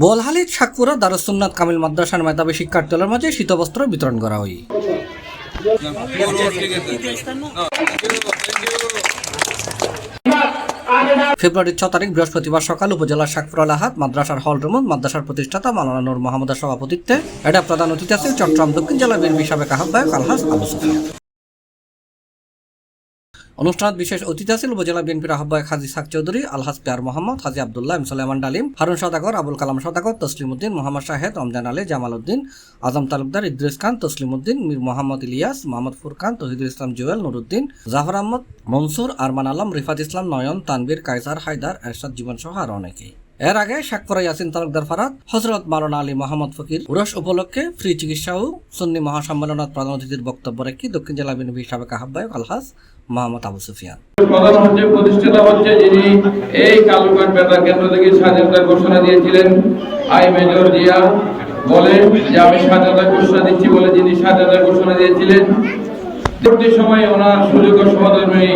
বোয়ালখালীর শাকপুরা দারুস সুন্নাত কামিল মাদ্রাসার মেধাবী শিক্ষার্থীদের মাঝে শীতবস্ত্র বিতরণ করা হয়। ফেব্রুয়ারির 6 তারিখ বৃহস্পতিবার সকাল উপজেলার শাকপুরা লাহাত মাদ্রাসার হল রুমত মাদ্রাসার প্রতিষ্ঠাতা মাওলানা নূর মোহাম্মদের সভাপতিত্বে এটা প্রধান অতিথি আছেন চট্টগ্রাম দক্ষিণ জেলা বিএনপির সাবেক আহ্বায়ক আলহাজ আবু সুফিয়ান। অনুষ্ঠানত বিশেষ অতিথি আছেন উপজেলা বিএনপির আহ্বায়ক হাজী সাক চৌধুরী, আলহাজ পিয়ার মোহাম্মদ, হাজী আব্দুল্লাহ, এম সুলাইমান ডালিম, হারুন সওদাগর, আবুল কালাম সওদাগর, তসলিম উদ্দিন, মোহাম্মদ শাহেদ, রমজান আলী, জামাল উদ্দিন, আজম তালুকদার, ইদ্রিস খান, তসলিম উদ্দিন, মীর মোহাম্মদ ইলিয়াস, মোহাম্মদ ফুরকান, তহিদুল ইসলাম জুয়েল, নুরুদ্দিন, জাফর আহমদ, মনসুর, আরমান আলম, রিফাত ইসলাম, নয়ন, তানবীর, কায়সার, হায়দার, এরশাদ জীবন সহ আরো অনেকেই। এর আগে শাকপুরা ইয়াসিন তালুকদার ফারাদ হযরত মাওলানা আলী মোহাম্মদ ফকির উরস উপলক্ষে ফ্রি চিকিৎসা ও সুন্নি মহাসম্মেলনত প্রধান অতিথির বক্তব্য রেখে দক্ষিণ জেলা বিএনপির সাবেক আহ্বায়ক আলহাজ মোহাম্মদ আবু সুফিয়ান প্রধান প্রতিষ্ঠাতা হচ্ছে যিনি এই কালুঘাট বেতার কেন্দ্র থেকে স্বাধীনতার ঘোষণা দিয়েছিলেন, আই মেজর জিয়া বলেন যে আমি স্বাধীনতার ঘোষণা দিচ্ছি বলে যিনি স্বাধীনতার ঘোষণা দিয়েছিলেন। পরবর্তী সময়ে ওনার সুযোগ্য সহধর্মী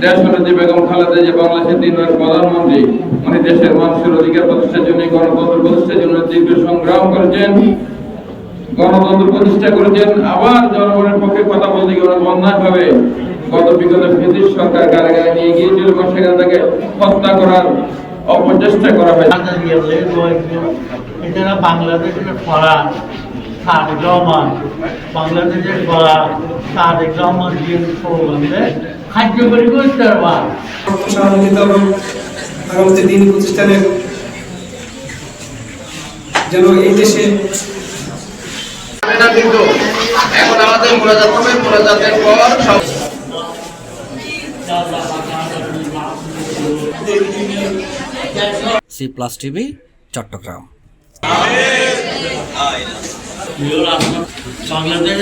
দেশনেত্রী বেগম খালেদা জিয়া বাংলাদেশের 3বার প্রধানমন্ত্রী, উনি দেশের মানুষের অধিকার প্রতিষ্ঠার জন্য, গণতন্ত্র প্রতিষ্ঠার জন্য দীর্ঘ সংগ্রাম করেছেন, গণতন্ত্র প্রতিষ্ঠা করেছেন। আবার জনগণের পক্ষে কথা বলতে গিয়ে ওরা অন্যায়ভাবে গত বিগত ব্রিটিশ সরকার কারাগারে নিয়ে গিয়েছিল এবং সেখান থেকে হত্যা করার অপচেষ্টা করা হয়। এছাড়া বাংলাদেশের পড়া তারেক রহমান, বাংলাদেশের পড়া তারেক রহমান প্রোগ্রামে কার্যকরী করতে পারবা আগামী দিন প্রতিষ্ঠানের যেন এই দেশে এখন আমাদের মোনাজাত হবে, মোনাজাতের পর সব C+ TV চট্টগ্রাম। বাংলাদেশ